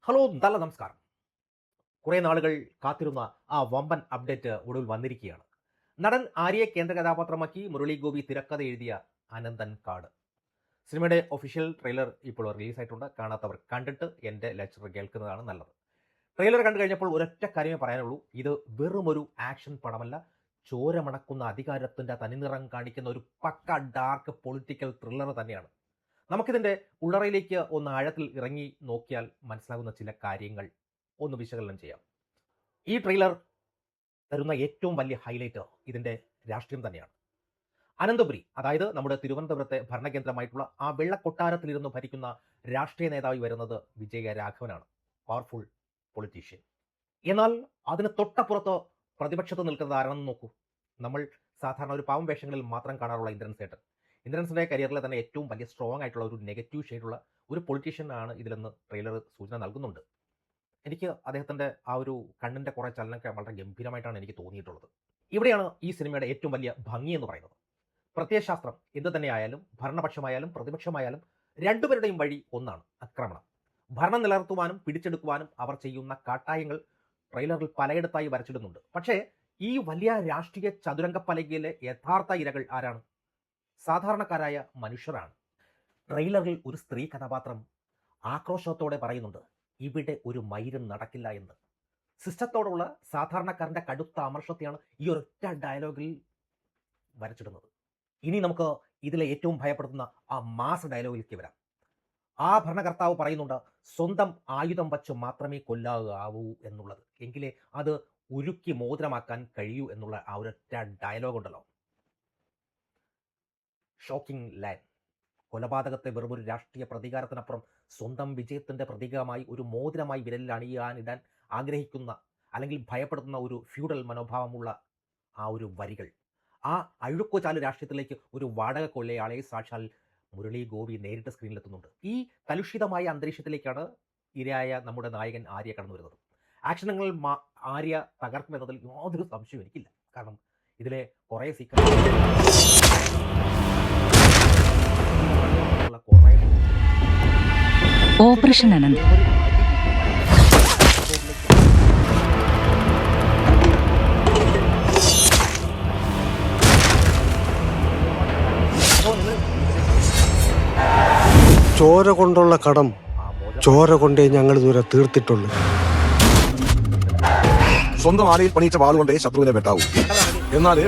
Hello, നല്ല നമസ്കാരം. കുറേ നാളുകൾ കാത്തിരുന്ന ആ വമ്പൻ അപ്ഡേറ്റ് ഒടുവിൽ വന്നിരിക്കുകയാണ്. നടൻ ആര്യയെ കേന്ദ്ര കഥാപാത്രമാക്കി മുരളി ഗോപി തിരക്കഥ എഴുതിയ അനന്തൻ കാട് സിനിമയുടെ ഒഫീഷ്യൽ ട്രെയിലർ ഇപ്പോൾ റിലീസായിട്ടുണ്ട്. കാണാത്തവർ കണ്ടിട്ട് എൻ്റെ ലെക്ചർ കേൾക്കുന്നതാണ് നല്ലത്. ട്രെയിലർ കണ്ടു കഴിഞ്ഞപ്പോൾ ഒരൊറ്റ കാര്യമേ പറയാനുള്ളൂ. ഇത് വെറുമൊരു ആക്ഷൻ പടമല്ല, ചോരമണക്കുന്ന അധികാരത്തിൻ്റെ തനിനിറം കാണിക്കുന്ന ഒരു പക്ക ഡാർക്ക് പൊളിറ്റിക്കൽ ത്രില്ലർ തന്നെയാണ്. നമുക്കിതിൻ്റെ ഉള്ളറയിലേക്ക് ഒന്ന് ആഴത്തിൽ ഇറങ്ങി നോക്കിയാൽ മനസ്സിലാകുന്ന ചില കാര്യങ്ങൾ ഒന്ന് വിശകലനം ചെയ്യാം. ഈ ട്രെയിലർ തരുന്ന ഏറ്റവും വലിയ ഹൈലൈറ്റ് ഇതിൻ്റെ രാഷ്ട്രീയം തന്നെയാണ്. അനന്തപുരി, അതായത് നമ്മുടെ തിരുവനന്തപുരത്തെ ഭരണകേന്ദ്രമായിട്ടുള്ള ആ വെള്ളക്കൊട്ടാരത്തിലിരുന്ന് ഭരിക്കുന്ന രാഷ്ട്രീയ നേതാവ് വരുന്നത് വിജയരാഘവനാണ്, പവർഫുൾ പൊളിറ്റീഷ്യൻ. എന്നാൽ അതിന് തൊട്ടപ്പുറത്ത് പ്രതിപക്ഷത്ത് നിൽക്കുന്നത് ആരാണെന്ന് നോക്കൂ. നമ്മൾ സാധാരണ ഒരു പാവം വേഷങ്ങളിൽ മാത്രം കാണാറുള്ള ഇന്ദ്രൻസേട്ടൻ. ഇന്ദ്രൻസിൻ്റെ കരിയറിലെ തന്നെ ഏറ്റവും വലിയ സ്ട്രോങ് ആയിട്ടുള്ള ഒരു നെഗറ്റീവ് ഷെയ്ഡുള്ള ഒരു പൊളിറ്റീഷ്യൻ ആണ് ഇതിലെന്ന് ട്രെയിലർ സൂചന നൽകുന്നുണ്ട്. എനിക്ക് അദ്ദേഹത്തിൻ്റെ ആ ഒരു കണ്ണിൻ്റെ കുറേ ചലനമൊക്കെ വളരെ ഗംഭീരമായിട്ടാണ് എനിക്ക് തോന്നിയിട്ടുള്ളത്. ഇവിടെയാണ് ഈ സിനിമയുടെ ഏറ്റവും വലിയ ഭംഗി എന്ന് പറയുന്നത്. പ്രത്യയശാസ്ത്രം എന്ത് തന്നെയായാലും, ഭരണപക്ഷമായാലും പ്രതിപക്ഷമായാലും രണ്ടുപേരുടെയും വഴി ഒന്നാണ്: ആക്രമണം. ഭരണം നിലനിർത്തുവാനും പിടിച്ചെടുക്കുവാനും അവർ ചെയ്യുന്ന കാട്ടായങ്ങൾ ട്രെയിലറിൽ പലയിടത്തായി വരച്ചിടുന്നുണ്ട്. പക്ഷേ ഈ വലിയ രാഷ്ട്രീയ ചതുരംഗപ്പലകയിലെ യഥാർത്ഥ ഇരകൾ ആരാണ്? സാധാരണക്കാരായ മനുഷ്യരാണ്. ട്രെയിലറിൽ ഒരു സ്ത്രീ കഥാപാത്രം ആക്രോശത്തോടെ പറയുന്നുണ്ട്, ഇവിടെ ഒരു മൈരും നടക്കില്ല എന്ന്. സിസ്റ്റത്തോടുള്ള സാധാരണക്കാരൻ്റെ കടുത്ത അമർഷത്തെയാണ് ഈ ഒരൊറ്റ ഡയലോഗിൽ വരച്ചിടുന്നത്. ഇനി നമുക്ക് ഇതിലെ ഏറ്റവും ഭയപ്പെടുത്തുന്ന ആ മാസ് ഡയലോഗിലേക്ക് വരാം. ആ ഭരണകർത്താവ് പറയുന്നുണ്ട്, സ്വന്തം ആയുധം വച്ച് മാത്രമേ കൊല്ലാവൂ എന്നുള്ളത്, എങ്കിലേ അത് ഉരുക്കി മോതിരമാക്കാൻ കഴിയൂ എന്നുള്ള ആ ഒരൊറ്റ ഡയലോഗ് ഉണ്ടല്ലോ, ഷോക്കിംഗ് ലൈൻ. കൊലപാതകത്തെ വെറുമൊരു രാഷ്ട്രീയ പ്രതികാരത്തിനപ്പുറം സ്വന്തം വിജയത്തിൻ്റെ പ്രതീകമായി ഒരു മോതിരമായി വിരലിൽ അണിയാനിടാൻ ആഗ്രഹിക്കുന്ന അല്ലെങ്കിൽ ഭയപ്പെടുത്തുന്ന ഒരു ഫ്യൂഡൽ മനോഭാവമുള്ള ആ ഒരു വരികൾ. ആ അഴുക്കുചാല് രാഷ്ട്രീയത്തിലേക്ക് ഒരു വാടക കൊള്ളയാളെ സാക്ഷാൽ മുരളി ഗോപി നേരിട്ട് സ്ക്രീനിലെത്തുന്നുണ്ട്. ഈ കലുഷിതമായ അന്തരീക്ഷത്തിലേക്കാണ് ഇരയായ നമ്മുടെ നായകൻ ആര്യ കടന്നു വരുന്നത്. ആക്ഷനുകൾ ആര്യ തകർക്കുമെന്നതിൽ യാതൊരു സംശയവും എനിക്കില്ല. കാരണം ഇതിലെ കുറേ ഓപ്പറേഷൻ അനന്ത്. ചോര കൊണ്ടുള്ള കടം ചോര കൊണ്ടേ ഞങ്ങൾ ഇതുവരെ തീർത്തിട്ടുള്ളൂ. സ്വന്തം ആലയിൽ പണിയിച്ച വാളുകൊണ്ടേ ശത്രുവിനെ വെട്ടാവൂ. എന്നാലേ